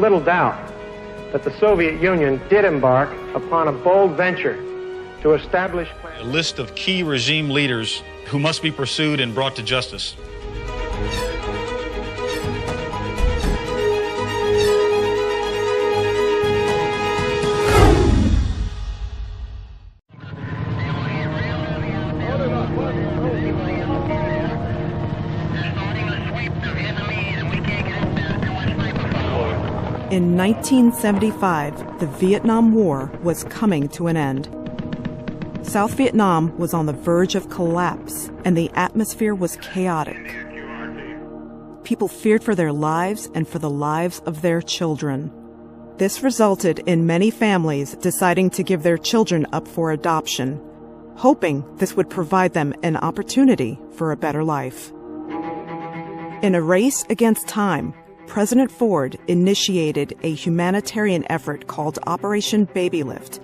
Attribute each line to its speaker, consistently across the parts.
Speaker 1: little doubt that the Soviet Union did embark upon a bold venture to establish
Speaker 2: a list of key regime leaders who must be pursued and brought to justice.
Speaker 3: In 1975, the Vietnam War was coming to an end. South Vietnam was on the verge of collapse, and the atmosphere was chaotic. People feared for their lives and for the lives of their children. This resulted in many families deciding to give their children up for adoption, hoping this would provide them an opportunity for a better life. In a race against time, President Ford initiated a humanitarian effort called Operation Babylift.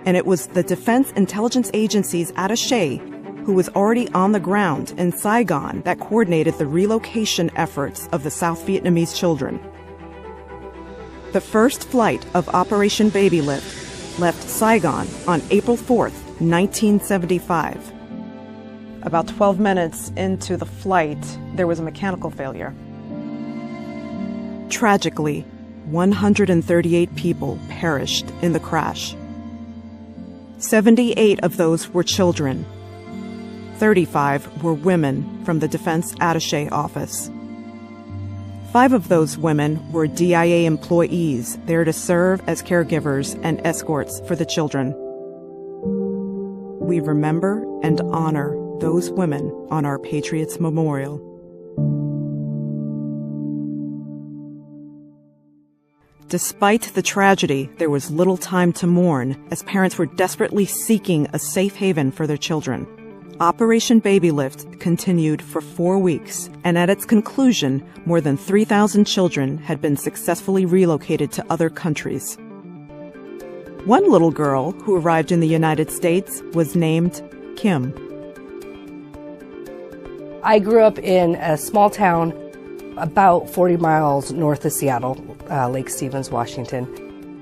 Speaker 3: And it was the Defense Intelligence Agency's attaché, who was already on the ground in Saigon, that coordinated the relocation efforts of the South Vietnamese children. The first flight of Operation Babylift left Saigon on April 4th, 1975. About 12 minutes into the flight, there was a mechanical failure. Tragically, 138 people perished in the crash. 78 of those were children. 35 were women from the Defense Attaché Office. 5 of those women were DIA employees there to serve as caregivers and escorts for the children. We remember and honor those women on our Patriots Memorial. Despite the tragedy, there was little time to mourn, as parents were desperately seeking a safe haven for their children. Operation Babylift continued for 4 weeks, and at its conclusion, more than 3,000 children had been successfully relocated to other countries. One little girl who arrived in the United States was named Kim.
Speaker 4: I grew up in a small town about 40 miles north of Seattle, Lake Stevens, Washington.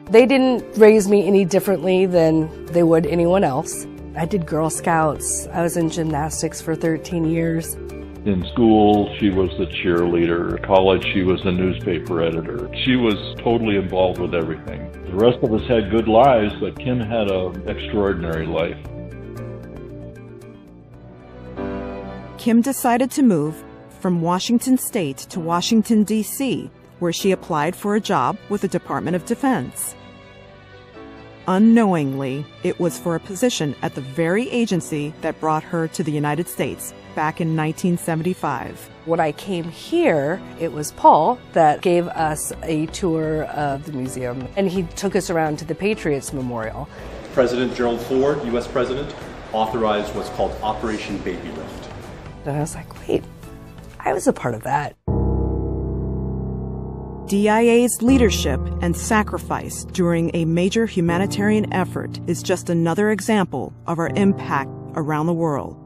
Speaker 4: They didn't raise me any differently than they would anyone else. I did Girl Scouts. I was in gymnastics for 13 years.
Speaker 5: In school, she was the cheerleader. In college, she was the newspaper editor. She was totally involved with everything. The rest of us had good lives, but Kim had an extraordinary life.
Speaker 3: Kim decided to move from Washington State to Washington, D.C., where she applied for a job with the Department of Defense. Unknowingly, it was for a position at the very agency that brought her to the United States back in 1975.
Speaker 4: When I came here, it was Paul that gave us a tour of the museum, and he took us around to the Patriots Memorial.
Speaker 6: President Gerald Ford, U.S. President, authorized what's called Operation Babylift.
Speaker 4: And I was like, wait, I was a part of that.
Speaker 3: DIA's leadership and sacrifice during a major humanitarian effort is just another example of our impact around the world.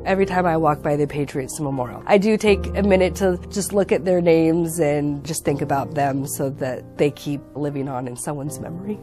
Speaker 4: Every time I walk by the Patriots Memorial, I do take a minute to just look at their names and just think about them so that they keep living on in someone's memory.